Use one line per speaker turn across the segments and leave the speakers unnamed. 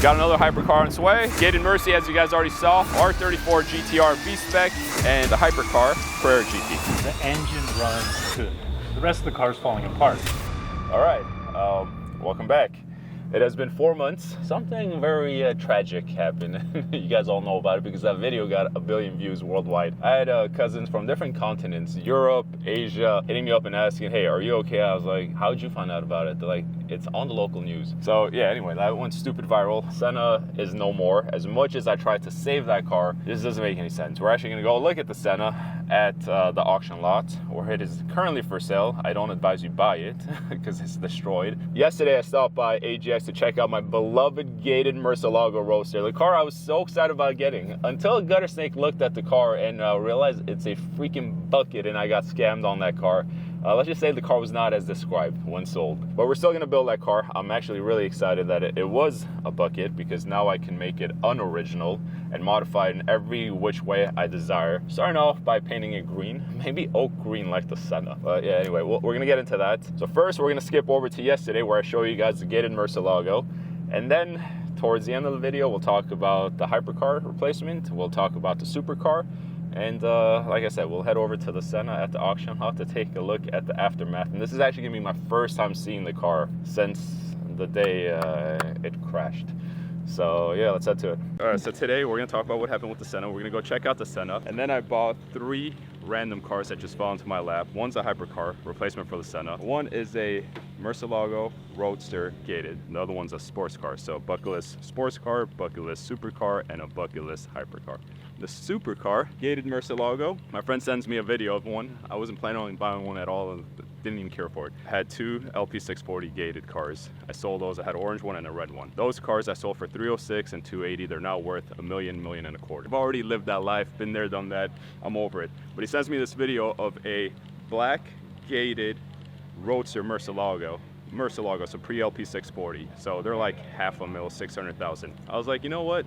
Got another hypercar on its way. Gated Murci, as you guys already saw, R34 GTR V-Spec, and the hypercar Prairie GT.
The engine runs good. The rest of the car's falling apart.
All right, welcome back. It has been 4 months. Something very tragic happened. You guys all know about it because that video got 1 billion views worldwide. I had cousins from different continents, Europe, Asia, hitting me up and asking, hey, are you okay? I was like, how'd you find out about it? They're like, it's on the local news. So yeah, anyway, that went stupid viral. Senna is no more. As much as I tried to save that car, this doesn't make any sense. We're actually gonna go look at the Senna at the auction lot where it is currently for sale. I don't advise you buy it because it's destroyed. Yesterday I stopped by AGX to check out my beloved gated Murcielago Roadster, the car I was so excited about getting until a gutter snake looked at the car and realized it's a freaking bucket and I got scammed on that car. Let's just say the car was not as described when sold. But we're still gonna build that car. I'm actually really excited that it was a bucket because now I can make it unoriginal and modify it in every which way I desire. Starting off by painting it green, maybe oak green like the Senna. But yeah, anyway, we're gonna get into that. So first, we're gonna skip over to yesterday where I show you guys the gated Murcielago. And then towards the end of the video, we'll talk about the hypercar replacement. We'll talk about the supercar. And like I said, we'll head over to the Senna at the auction lot to take a look at the aftermath. And this is actually gonna be my first time seeing the car since the day it crashed. So yeah, let's head to it. All right, so today we're gonna talk about what happened with the Senna. We're gonna go check out the Senna. And then I bought 3 random cars that just fell into my lap. One's a hypercar replacement for the Senna. One is a Murcielago Roadster gated. The other one's a sports car. So bucketless sports car, bucketless supercar, and a bucketless hypercar. The supercar gated Murcielago, my friend sends me a video of one. I wasn't planning on buying one at all, didn't even care for it. I had 2 LP640 gated cars. I sold those. I had an orange one and a red one. Those cars I sold for $306 and $280. They're now worth $1 million, $1.25 million. I've already lived that life, been there, done that. I'm over it. But he sends me this video of a black gated Roadster Murcielago, so pre-LP640. So they're like $500,000, 600,000. I was like, you know what?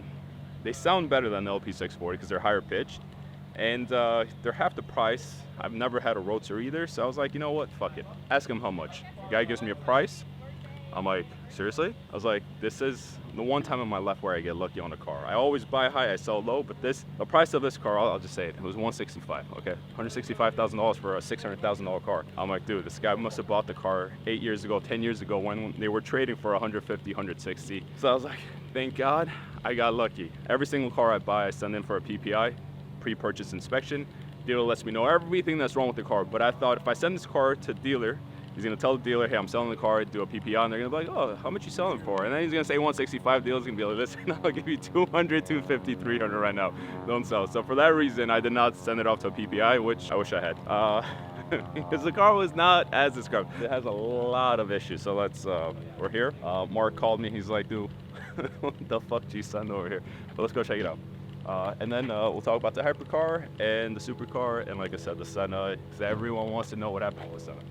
They sound better than the LP640 because they're higher pitched, and they're half the price. I've never had a Roadster either, so I was like, you know what? Fuck it. Ask him how much. The guy gives me a price. I'm like, seriously? I was like, this is the one time in my life where I get lucky on a car. I always buy high, I sell low, but the price of this car, I'll just say it was $165, okay? $165,000 for a $600,000 car. I'm like, dude, this guy must have bought the car 8 years ago, 10 years ago when they were trading for 150, 160. So I was like, thank God I got lucky. Every single car I buy, I send in for a PPI, pre-purchase inspection. Dealer lets me know everything that's wrong with the car, but I thought if I send this car to dealer, he's gonna tell the dealer, hey, I'm selling the car, do a PPI, and they're gonna be like, oh, how much you selling for? And then he's gonna say 165, dealer's gonna be like, listen, I'll give you 200, 250, 300 right now, don't sell. So for that reason, I did not send it off to a PPI, which I wish I had. Because the car was not as described. It has a lot of issues, so we're here. Mark called me, he's like, dude, what the fuck do you send over here? But let's go check it out. And then we'll talk about the hypercar and the supercar, and like I said, the Senna, because everyone wants to know what happened with the Senna.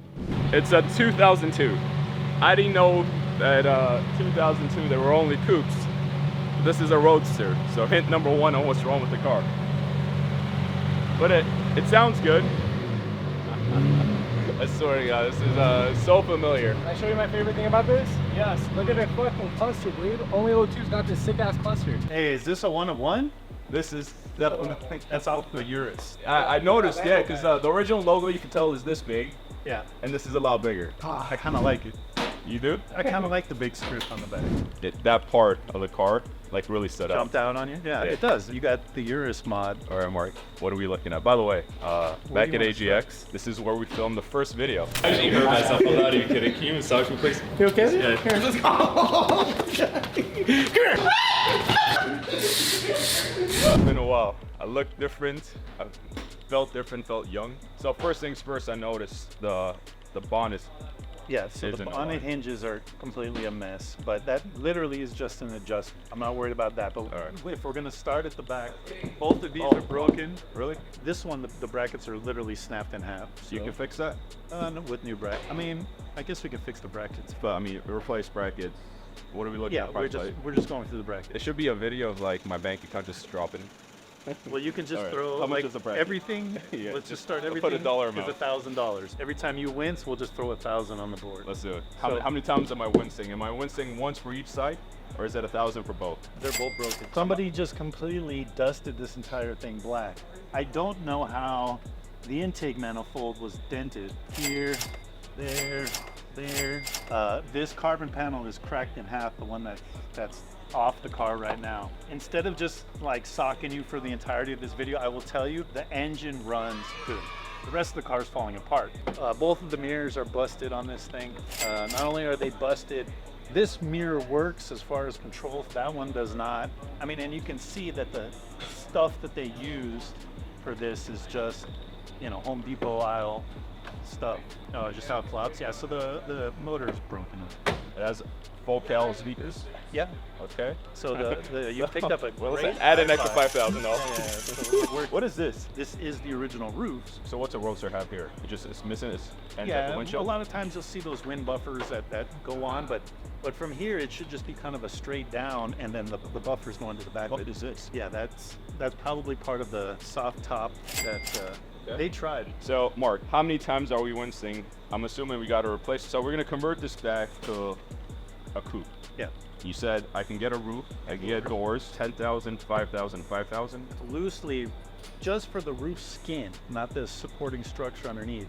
It's a 2002. I didn't know that 2002 there were only coupes. This is a Roadster, so hint number 1 on what's wrong with the car. But it sounds good. I swear to God, this is so familiar.
Can I show you my favorite thing about this? Yes, look at that fucking cluster, dude. Only O2's got this sick ass cluster.
Hey, is this a 1-of-1?
This is definitely,
That's out the Urus.
I noticed, yeah, because the original logo you can tell is this big,
Yeah.
and this is a lot bigger.
I kind of like it.
You do?
I kind of like the big strip on the back.
That part of the car, like, really stood out.
Jumped out on you? Yeah, it does. You got the Urus mod.
All right, Mark, what are we looking at? By the way, back
do
at
you
AGX, this is where we filmed the first video. I actually heard myself. I'm not even kidding. Can you massage me, please?
You okay?
Yeah.
Here, let's go. Come here.
It's been a while. I looked different. I felt different, felt young. So first things first, I noticed the bonnet.
Yeah, so the
Isn't
bonnet
aligned.
hinges are completely a mess, but that literally is just an adjustment. I'm not worried about that, but
right.
if we're gonna start at the back, both of these are broken.
Really?
This one, the brackets are literally snapped in half.
You can fix that?
No, with new bracket. I mean, I guess we can fix the brackets.
But I mean, replace brackets. What are we looking
Yeah,
at?
we're
price-wise?
just going through the bracket.
It should be a video of like my bank account just dropping.
Well, you can just
All right.
throw
How much
like
is the bracket?
everything.
Yeah,
Let's just
just
start
put a
everything.
dollar
Is
amount.
$1,000. Every time you wince, we'll just throw 1,000 on the board.
Let's do it.
So-
How many times am I wincing? Am I wincing once for each side, or is it 1,000 for both?
They're both broken. Somebody just completely dusted this entire thing black. I don't know how the intake manifold was dented here, there, there. This carbon panel is cracked in half, the one that's off the car right now. Instead of just like socking you for the entirety of this video, I will tell you the engine runs good. The rest of the car is falling apart. Both of the mirrors are busted on this thing. Not only are they busted, this mirror works as far as controls, that one does not. I mean, and you can see that the stuff that they used for this is just, you know, Home Depot aisle stuff. Oh, just how it flops. Yeah, so the motor is broken.
It has full cal speakers.
Yeah.
Okay.
So the you picked up a
Well,
great
let's add an extra
hi-fi.
5,000 though.
Yeah.
What is this?
This is the original roofs.
So what's a Roadster have here? It's missing its end
Yeah,
at the
a
windshield.
lot of times you'll see those wind buffers that go on, but from here it should just be kind of a straight down, and then the buffers go into the back.
What
of it.
is this?
Yeah, that's probably part of the soft top that they tried.
So Mark, how many times are we wincing? I'm assuming we got to replace. So we're gonna convert this back to a coupe.
Yeah.
You said I can get a roof, I can get doors, 10,000, 5,000, 5,000.
Loosely, just for the roof skin, not the supporting structure underneath,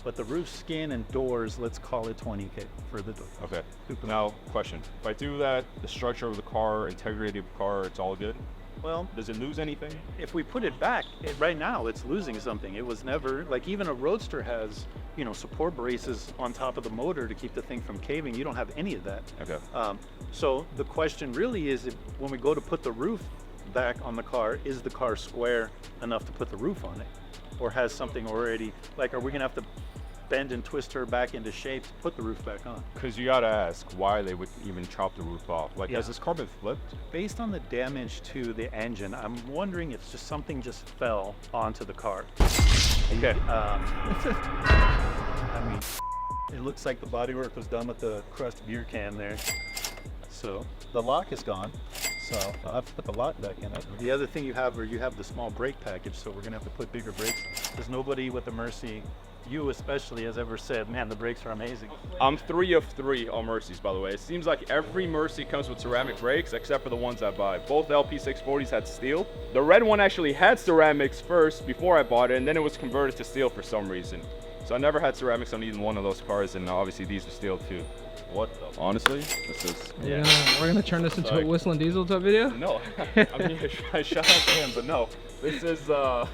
but the roof skin and doors, let's call it 20K for the door.
Okay. Now, question. If I do that, the structure of the car, integrity of the car, it's all good?
Well,
Does it lose anything?
if we put it back, right now it's losing something. It was never, like even a Roadster has, you know, support braces on top of the motor to keep the thing from caving. You don't have any of that.
Okay.
So the question really is, if, when we go to put the roof back on the car, is the car square enough to put the roof on it? Or has something already, like are we gonna have to bend and twist her back into shape to put the roof back on?
Because you gotta ask why they would even chop the roof off. Like,
Yeah.
has this car been flipped?
Based on the damage to the engine, I'm wondering if just something just fell onto the car.
Okay.
I mean, it looks like the bodywork was done with the crushed beer can there. So the lock is gone. So I'll have to put the lock back in it. The other thing you have the small brake package, so we're gonna have to put bigger brakes. There's nobody with a Mercy, you especially, has ever said, man, the brakes are amazing.
I'm 3 of 3 on Mercies, by the way. It seems like every Mercy comes with ceramic brakes except for the ones I buy. Both LP640s had steel. The red one actually had ceramics first before I bought it, and then it was converted to steel for some reason. So I never had ceramics on either one of those cars, and obviously these are steel too. What the? Honestly, this is...
Yeah, we're gonna turn this into a
Like-
Whistling Diesel type video?
No, I mean, I shout out to him, but no. This is,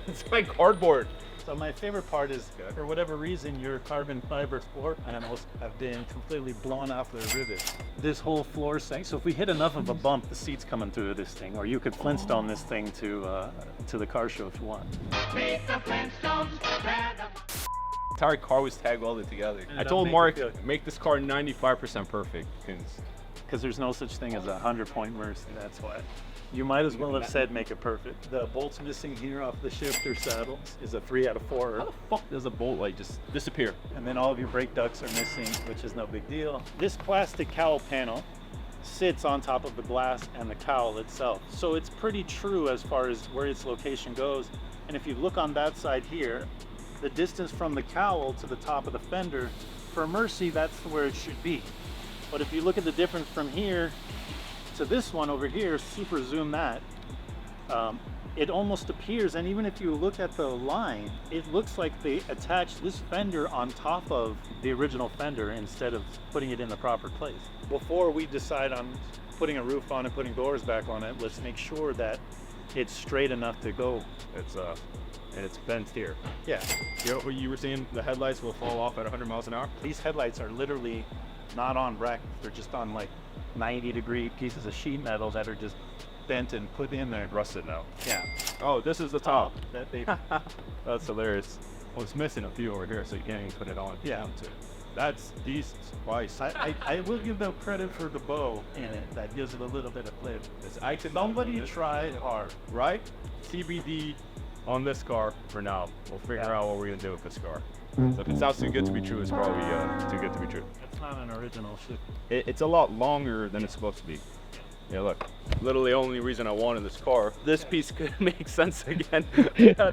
it's like cardboard.
So my favorite part is, for whatever reason, your carbon fiber floor panels have been completely blown off their rivets. This whole floor sank. So if we hit enough of a bump, the seat's coming through this thing, or you could Flintstone this thing to the car show if you want.
Entire car was tag welded together. I
don't
told
make
Mark,
it feel-
make this car 95% perfect.
Because there's no such thing as a 100-point Mercy, that's why. You might as well have said make it perfect. The bolts missing here off the shifter saddle is a 3 out of 4.
How the fuck does a bolt like just disappear?
And then all of your brake ducts are missing, which is no big deal. This plastic cowl panel sits on top of the glass and the cowl itself. So it's pretty true as far as where its location goes. And if you look on that side here, the distance from the cowl to the top of the fender, for Mercy, that's where it should be. But if you look at the difference from here to this one over here, super zoom that, it almost appears, and even if you look at the line, it looks like they attached this fender on top of the original fender instead of putting it in the proper place. Before we decide on putting a roof on and putting doors back on it, let's make sure that it's straight enough to go.
It's and it's bent here.
Yeah,
You know what you were saying? The headlights will fall off at 100 miles an hour.
these headlights are literally not on brackets. They're just on like 90-degree pieces of sheet metal that are just bent and put in there.
Rusted now.
Yeah.
Oh, this is the top.
That they,
That's hilarious. Well, it's missing a few over here, so you can't even put it on.
Yeah.
That's decent. Twice.
I will give them credit for the bow in it. That gives it a little bit of flip.
It's
Somebody tried hard.
right? TBD on this car for now. We'll figure
Yeah.
out what we're gonna do with this car. So if it sounds too good to be true, it's probably too good to be true.
It's not an original ship.
It's a lot longer than it's supposed to be. Yeah, look. Literally only reason I wanted this car. This piece could make sense again. Yeah,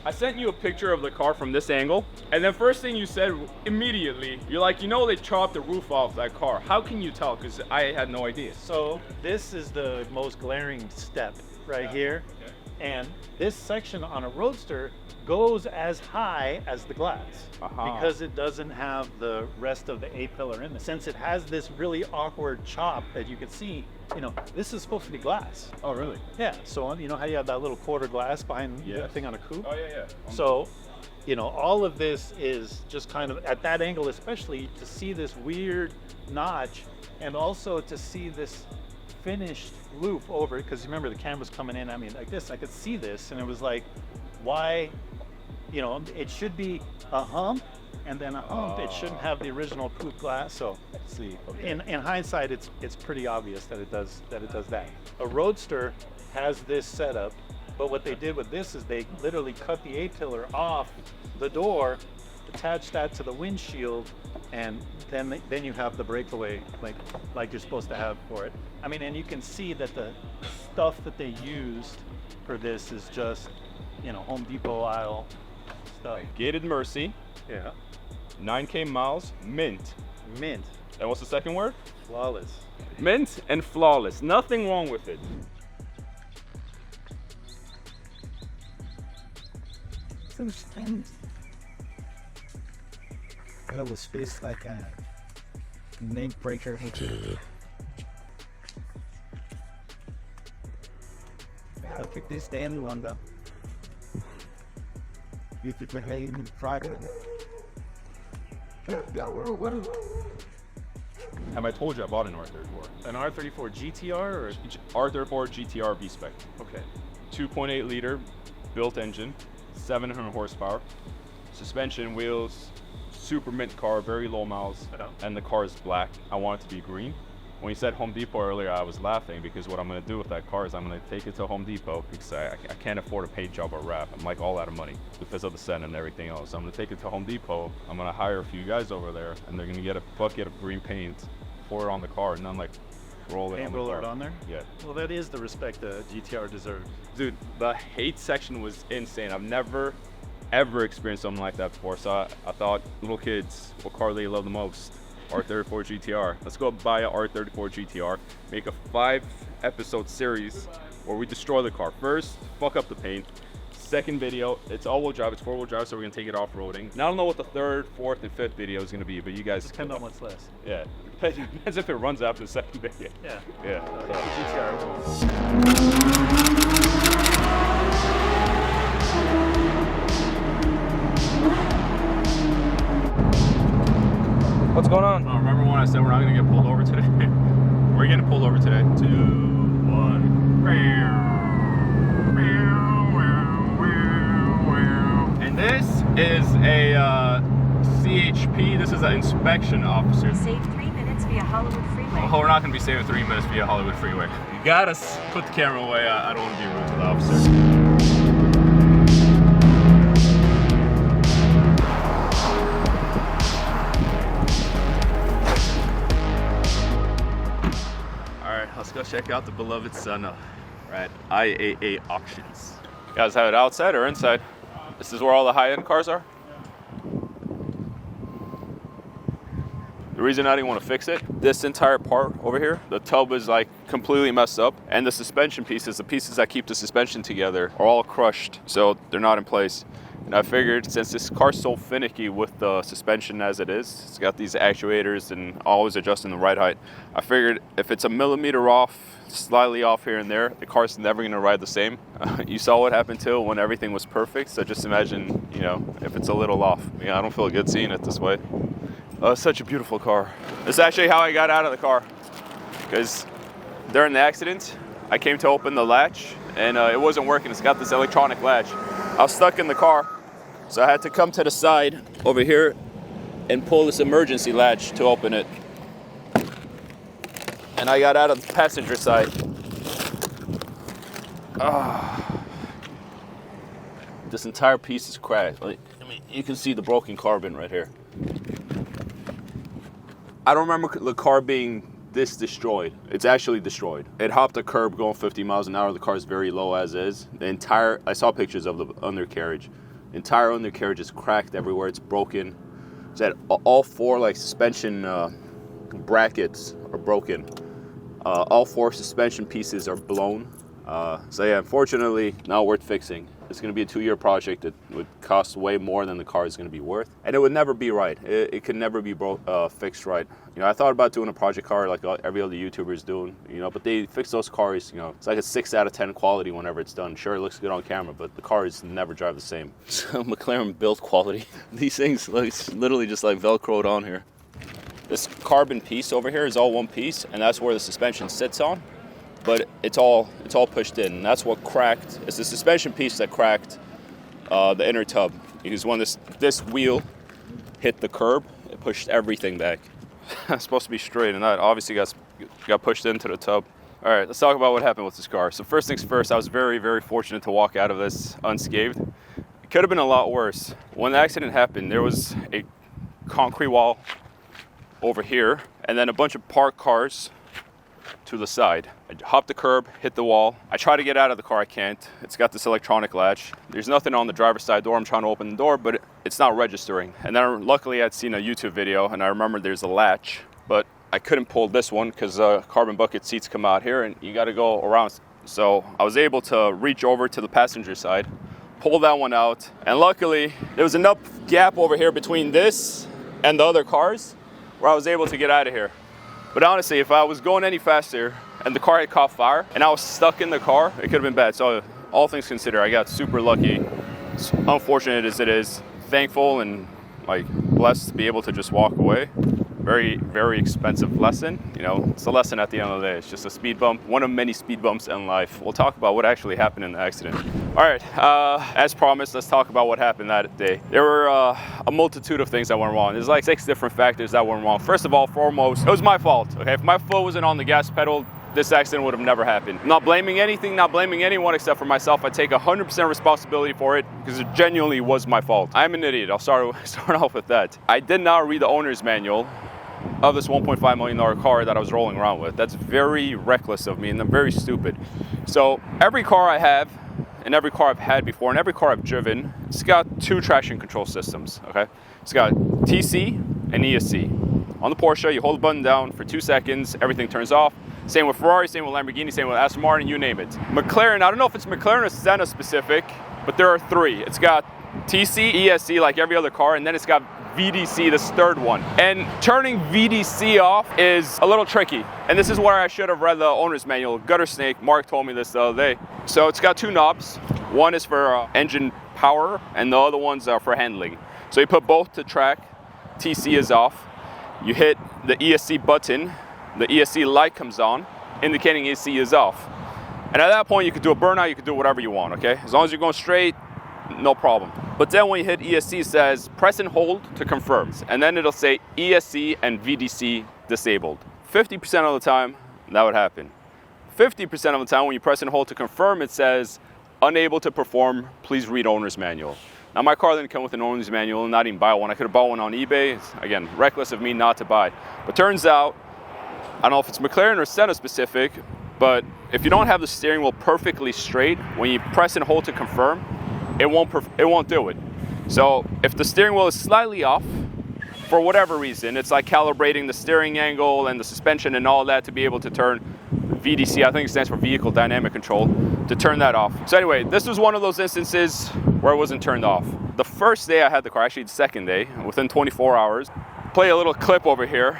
I sent you a picture of the car from this angle, and then first thing you said immediately, you're like, you know, they chopped the roof off that car. How can you tell? Because I had no idea.
So this is the most glaring step right here.
Okay.
And this section on a Roadster goes as high as the glass because it doesn't have the rest of the A-pillar in it. Since it has this really awkward chop that you can see, you know, this is supposed to be glass.
Oh, really?
Yeah, so you know how you have that little quarter glass behind
Yes.
that thing on a coupe?
Oh, yeah.
So, you know, all of this is just kind of, at that angle especially, to see this weird notch and also to see this finished loop over it, because remember the camera's coming in, I mean, like this, I could see this, and it was like, why, you know, it should be a hump and then a hump. It shouldn't have the original coupe glass. So let's see. Okay. In hindsight, it's pretty obvious that it does that. A Roadster has this setup, but what they did with this is they literally cut the A-pillar off the door, attached that to the windshield, and then you have the breakaway like you're supposed to have for it. I mean, and you can see that the stuff that they used for this is just, you know, Home Depot aisle stuff.
Gated Mercy.
Yeah.
9K miles. Mint.
Mint.
And what's the second word?
Flawless.
Mint and flawless. Nothing wrong with it.
It was faced like a neck breaker. I'll pick this damn one up. You could behave in private.
Have I told you I bought an R34?
An R34 GTR or?
R34 GTR B-Spec.
Okay.
2.8 liter built engine, 700 horsepower, suspension, wheels, super mint car, very low miles, and the car is black. I want it to be green. When you said Home Depot earlier, I was laughing because what I'm going to do with that car is I'm going to take it to Home Depot because I can't afford a paint job or wrap. I'm like all out of money because of the Senna and everything else. So I'm going to take it to Home Depot. I'm going to hire a few guys over there, and they're going to get a bucket of green paint, pour it on the car, and then like roll it on the car.
Roll it on there?
Yeah.
Well, that is the respect the GTR deserves.
Dude, the hate section was insane. I've never ever experienced something like that before. So I thought, little kids, what car do they love the most? R34 GTR. Let's go buy a R34 GTR, make a 5-episode series where we destroy the car. First, fuck up the paint. Second video, it's all-wheel drive, it's 4-wheel drive, so we're gonna take it off-roading. Now I don't know what the 3rd, 4th, and 5th video is gonna be, but you guys
Depends on what's less.
Yeah, depends if it runs after the second video.
Yeah.
Yeah. What's going on? Oh, remember when I said we're not gonna get pulled over today? We're getting pulled over today. 2, 1. And this is a CHP. This is an inspection officer.
Save 3 minutes via Hollywood Freeway.
Oh, we're not gonna be saving 3 minutes via Hollywood Freeway. You gotta put the camera away. I don't want to be rude to the officer. Let's go check out the beloved Senna. We're at IAA Auctions. You guys have it outside or inside? This is where all the high-end cars are? The reason I didn't want to fix it, this entire part over here, the tub is like completely messed up, and the suspension pieces, the pieces that keep the suspension together, are all crushed, so they're not in place. And I figured since this car's so finicky with the suspension as it is, it's got these actuators and always adjusting the ride height, I figured if it's a millimeter off, slightly off here and there, the car's never gonna ride the same. You saw what happened to it when everything was perfect, so just imagine, you know, if it's a little off. Yeah, I don't feel good seeing it this way. It's such a beautiful car. This is actually how I got out of the car, because during the accident, I came to open the latch and it wasn't working. It's got this electronic latch. I was stuck in the car, so I had to come to the side over here and pull this emergency latch to open it. And I got out of the passenger side. This entire piece is cracked. Like, I mean, you can see the broken carbon right here. I don't remember the car being this destroyed. It's actually destroyed. It hopped a curb going 50 miles an hour. The car is very low as is. The entire, I saw pictures of the undercarriage. The entire undercarriage is cracked everywhere. It's broken. It's at all 4 like suspension brackets are broken. All 4 suspension pieces are blown. So yeah, unfortunately, not worth fixing. It's going to be a 2-year project. It would cost way more than the car is going to be worth, and it would never be right. It could never be fixed right. You know, I thought about doing a project car like every other YouTuber is doing. You know, but they fix those cars. You know, it's like a 6 out of 10 quality whenever it's done. Sure, it looks good on camera, but the cars never drive the same. So McLaren build quality. These things, like, it's literally just like Velcroed on here. This carbon piece over here is all one piece, and that's where the suspension sits on. But it's all pushed in. And that's what cracked. It's the suspension piece that cracked the inner tub. Because when this wheel hit the curb, it pushed everything back. It's supposed to be straight, and that obviously got pushed into the tub. All right, let's talk about what happened with this car. So first things first, I was very, very fortunate to walk out of this unscathed. It could have been a lot worse. When the accident happened, there was a concrete wall over here, and then a bunch of parked cars to the side. I hopped the curb, hit the wall. I try to get out of the car, I can't. It's got this electronic latch. There's nothing on the driver's side door. I'm trying to open the door, but it's not registering. And then luckily I'd seen a YouTube video and I remembered there's a latch, but I couldn't pull this one because carbon bucket seats come out here and you got to go around. So I was able to reach over to the passenger side, pull that one out, and luckily there was enough gap over here between this and the other cars where I was able to get out of here. But honestly, if I was going any faster and the car had caught fire and I was stuck in the car, it could have been bad. So all things considered, I got super lucky. As unfortunate as it is, thankful and like blessed to be able to just walk away. Very, very expensive lesson. You know, it's a lesson at the end of the day. It's just a speed bump, one of many speed bumps in life. We'll talk about what actually happened in the accident. All right, as promised, let's talk about what happened that day. There were a multitude of things that went wrong. There's like 6 different factors that went wrong. First of all, foremost, it was my fault. Okay, if my foot wasn't on the gas pedal, this accident would have never happened. I'm not blaming anything, not blaming anyone except for myself. I take 100% responsibility for it because it genuinely was my fault. I'm an idiot. I'll start off with that. I did not read the owner's manual of this $1.5 million car that I was rolling around with. That's very reckless of me and I'm very stupid. So every car I have and every car I've had before and every car I've driven, it's got 2 traction control systems, okay? It's got TC and ESC. On the Porsche, you hold the button down for 2 seconds, everything turns off. Same with Ferrari, same with Lamborghini, same with Aston Martin, you name it. McLaren, I don't know if it's McLaren or Senna specific, but there are 3. It's got TC, ESC like every other car, and then it's got VDC, this 3rd one. And turning VDC off is a little tricky. And this is where I should have read the owner's manual. Gutter Snake, Mark told me this the other day. So it's got 2 knobs. One is for engine power and the other ones are for handling. So you put both to track, TC is off. You hit the ESC button, the ESC light comes on, indicating ESC is off. And at that point you could do a burnout, you could do whatever you want, okay? As long as you're going straight, no problem. But then when you hit ESC, it says press and hold to confirm. And then it'll say ESC and VDC disabled. 50% of the time, that would happen. 50% of the time when you press and hold to confirm, it says unable to perform, please read owner's manual. Now my car didn't come with an owner's manual and not even buy one. I could have bought one on eBay. Again, reckless of me not to buy. But turns out, I don't know if it's McLaren or Senna specific, but if you don't have the steering wheel perfectly straight, when you press and hold to confirm, it won't do it. So if the steering wheel is slightly off, for whatever reason, it's like calibrating the steering angle and the suspension and all that to be able to turn VDC, I think it stands for vehicle dynamic control, to turn that off. So anyway, this was one of those instances where it wasn't turned off. The first day I had the car, actually the second day, within 24 hours, play a little clip over here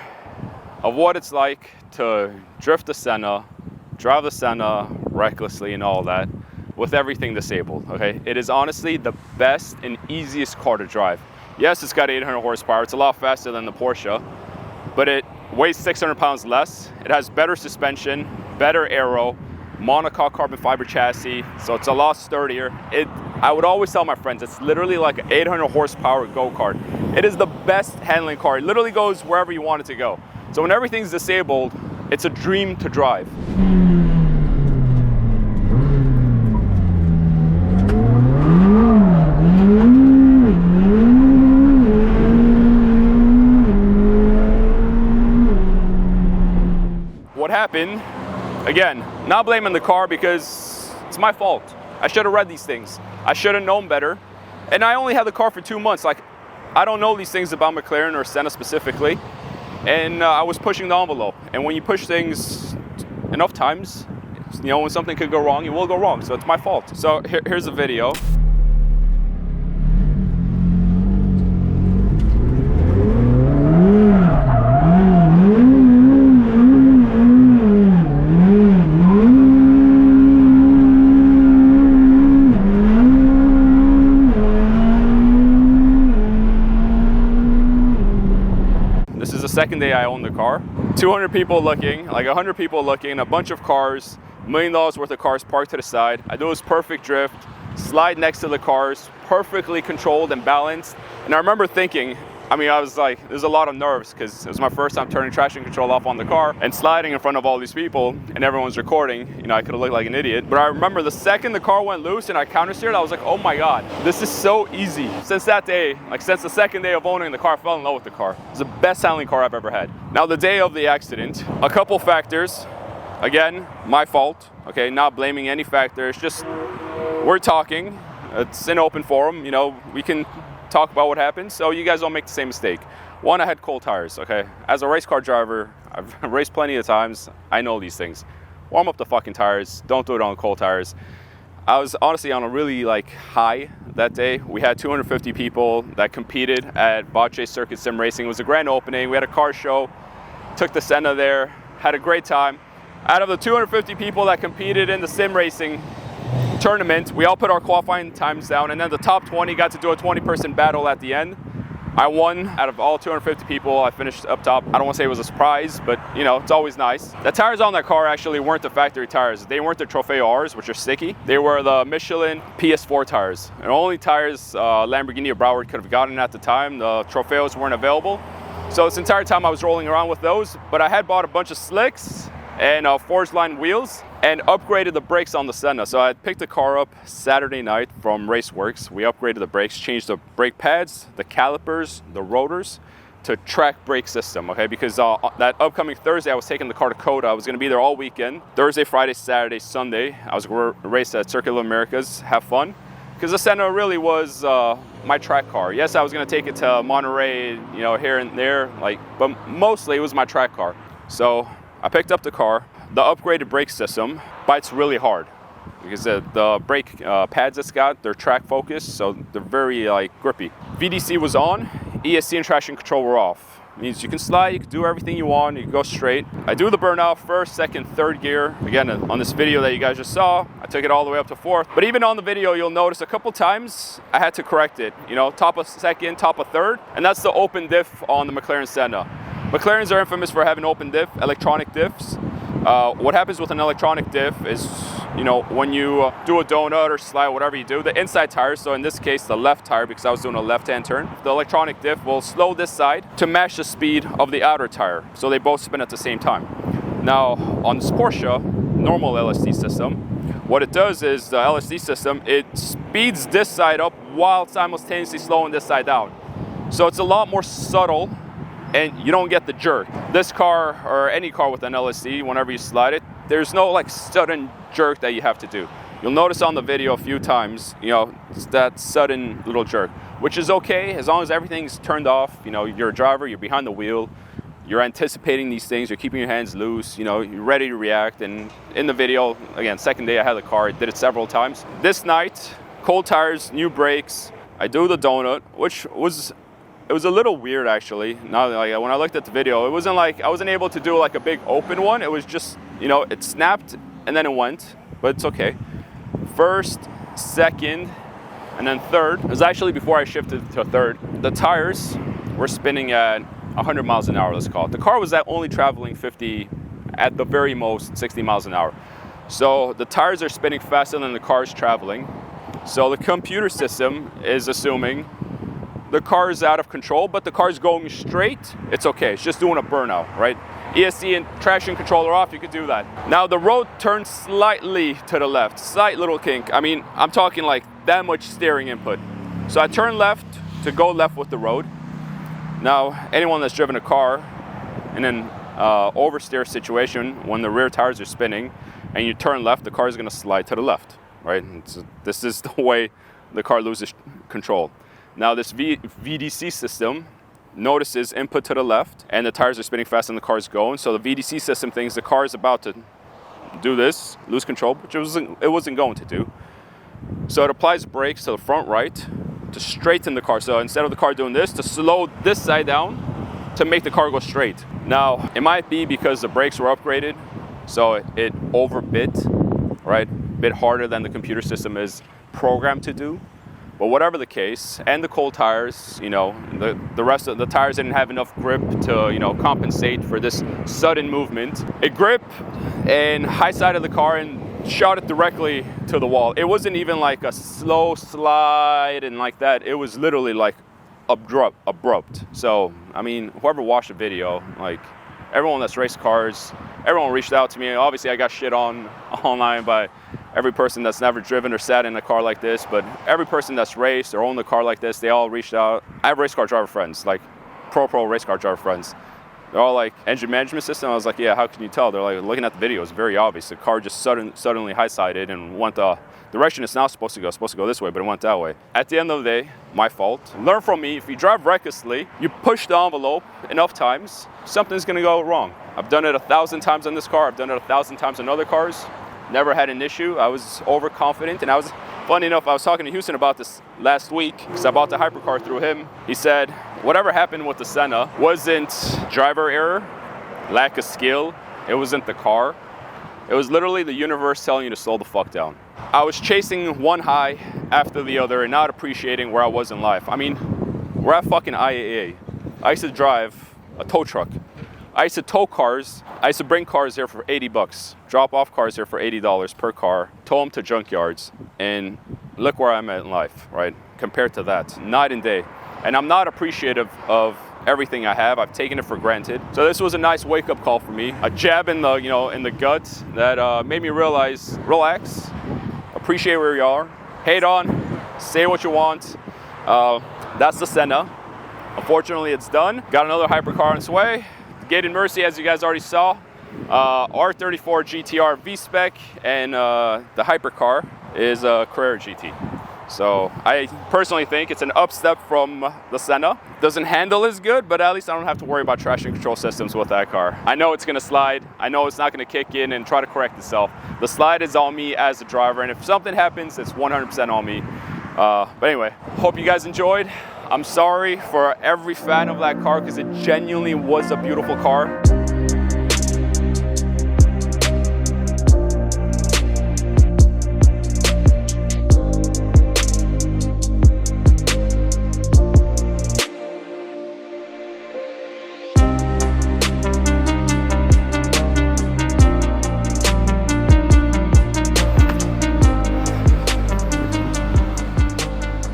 of what it's like to drift the Senna, drive the Senna recklessly and all that, with everything disabled, okay? It is honestly the best and easiest car to drive. Yes, it's got 800 horsepower. It's a lot faster than the Porsche, but it weighs 600 pounds less. It has better suspension, better aero, monocoque carbon fiber chassis, so it's a lot sturdier. I would always tell my friends, it's literally like an 800 horsepower go-kart. It is the best handling car. It literally goes wherever you want it to go. So when everything's disabled, it's a dream to drive. what happened, again, not blaming the car because it's my fault. I should have read these things. I should have known better. And I only had the car for 2 months. Like, I don't know these things about McLaren or Senna specifically. And I was pushing the envelope. And when you push things enough times, you know, when something could go wrong, it will go wrong. So it's my fault. So here's a video. This is the second day I own the car. 200 people looking, like 100 people looking, a bunch of cars, $1 million worth of cars parked to the side. I do this perfect drift, slide next to the cars, perfectly controlled and balanced. And I remember thinking, I mean, I was like, there's a lot of nerves because it was my first time turning traction control off on the car and sliding in front of all these people and everyone's recording. You know, I could have looked like an idiot. But I remember the second the car went loose and I countersteered, I was like, oh my God, this is so easy. Since that day, like since the second day of owning the car, I fell in love with the car. It's the best handling car I've ever had. Now, the day of the accident, a couple factors. Again, my fault, okay, not blaming any factors, just we're talking. It's an open forum, you know, we can talk about what happened so you guys don't make the same mistake. One, I had cold tires, okay? As a race car driver, I've raced plenty of times, I know these things. Warm up the fucking tires, don't do it on cold tires. I was honestly on a really like high that day. We had 250 people that competed at Bocce Circuit Sim Racing. It was a grand opening, we had a car show, took the Senna there, had a great time. Out of the 250 people that competed in the sim racing tournament, we all put our qualifying times down, and then the top 20 got to do a 20-person battle at the end. I won out of all 250 people. I finished up top. I don't want to say it was a surprise, but you know, it's always nice. The tires on that car actually weren't the factory tires. They weren't the Trofeo Rs, which are sticky. They were the Michelin PS4 tires. And only tires Lamborghini or Broward could have gotten at the time. The Trofeos weren't available. So this entire time I was rolling around with those, but I had bought a bunch of slicks and forged line wheels and upgraded the brakes on the Senna. So I picked the car up Saturday night from Raceworks. We upgraded the brakes, changed the brake pads, the calipers, the rotors to track brake system, okay? Because that upcoming Thursday, I was taking the car to COTA. I was gonna be there all weekend. Thursday, Friday, Saturday, Sunday, I was gonna race at Circuit of the Americas, have fun. Because the Senna really was my track car. Yes, I was gonna take it to Monterey, you know, here and there, like, but mostly it was my track car. So I picked up the car. The upgraded brake system bites really hard because the brake pads it's got, they're track focused, so they're very like grippy. VDC was on, ESC and traction control were off. It means you can slide, you can do everything you want, you can go straight. I do the burnout first, second, third gear. Again, on this video that you guys just saw, I took it all the way up to fourth. But even on the video, you'll notice a couple times I had to correct it. You know, top of second, top of third, and that's the open diff on the McLaren Senna. McLarens are infamous for having open diff, electronic diffs. What happens with an electronic diff is, you know, when you do a donut or slide, whatever you do, the inside tire, so in this case the left tire because I was doing a left-hand turn, the electronic diff will slow this side to match the speed of the outer tire, so they both spin at the same time. Now on this Porsche normal LSD system, what it does is the LSD system, it speeds this side up while simultaneously slowing this side down. So it's a lot more subtle and you don't get the jerk. This car or any car with an LSD, whenever you slide it, there's no like sudden jerk that you have to do. You'll notice on the video a few times, you know, it's that sudden little jerk, which is okay as long as everything's turned off. You know, you're a driver, you're behind the wheel, you're anticipating these things, you're keeping your hands loose, you know, you're ready to react. And in the video, again, second day I had the car, I did it several times. This night, cold tires, new brakes, I do the donut, which was, it was a little weird actually. Now, like when I looked at the video, it wasn't like I wasn't able to do like a big open one. It was just, you know, it snapped and then it went, but it's okay. First, second, and then third. It was actually before I shifted to third. The tires were spinning at 100 miles an hour, let's call it. The car was only traveling 50, at the very most 60 miles an hour. So the tires are spinning faster than the car's traveling. So the computer system is assuming the car is out of control, but the car's going straight, it's okay. It's just doing a burnout, right? ESC and traction controller off, you could do that. Now the road turns slightly to the left, slight little kink. I mean, I'm talking like that much steering input. So I turn left to go left with the road. Now, anyone that's driven a car and then oversteer situation when the rear tires are spinning and you turn left, the car is going to slide to the left, right? So this is the way the car loses control. Now this VDC system notices input to the left and the tires are spinning fast and the car is going. So the VDC system thinks the car is about to do this, lose control, which it wasn't going to do. So it applies brakes to the front right to straighten the car. So instead of the car doing this, to slow this side down to make the car go straight. Now, it might be because the brakes were upgraded, so it overbit, right? Bit harder than the computer system is programmed to do. But whatever the case, and the cold tires, you know, the rest of the tires didn't have enough grip to, you know, compensate for this sudden movement. It gripped and high side of the car and shot it directly to the wall. It wasn't even like a slow slide and like that. It was literally like abrupt. So, I mean, whoever watched the video, like everyone that's raced cars, everyone reached out to me. Obviously, I got shit on online by every person that's never driven or sat in a car like this, but every person that's raced or owned a car like this, they all reached out. I have race car driver friends, like pro race car driver friends. They're all like, engine management system? I was like, yeah, how can you tell? They're like, looking at the video, it's very obvious. The car just suddenly high-sided and went the direction it's now supposed to go this way, but it went that way. At the end of the day, my fault. Learn from me, if you drive recklessly, you push the envelope enough times, something's gonna go wrong. I've done it 1,000 times on this car, I've done it 1,000 times on other cars, never had an issue. I was overconfident, and funny enough, I was talking to Houston about this last week, because I bought the hypercar through him. He said, whatever happened with the Senna wasn't driver error, lack of skill, it wasn't the car. It was literally the universe telling you to slow the fuck down. I was chasing one high after the other and not appreciating where I was in life. I mean, we're at fucking IAA. I used to drive a tow truck. I used to tow cars. I used to bring cars here for 80 bucks, drop off cars here for $80 per car, tow them to junkyards, and look where I'm at in life, right? Compared to that, night and day. And I'm not appreciative of everything I have. I've taken it for granted. So this was a nice wake-up call for me. A jab in the, in the gut that made me realize, relax, appreciate where you are, hate on, say what you want. That's the Senna. Unfortunately, it's done. Got another hypercar on its way. Gated Mercy, as you guys already saw. R34 GTR V-Spec, and the hypercar is a Carrera GT. So I personally think it's an up step from the Senna. Doesn't handle as good, but at least I don't have to worry about traction control systems with that car. I know it's gonna slide. I know it's not gonna kick in and try to correct itself. The slide is on me as a driver, and if something happens, it's 100% on me. But anyway, hope you guys enjoyed. I'm sorry for every fan of that car, because it genuinely was a beautiful car.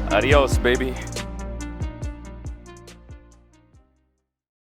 Adios, baby.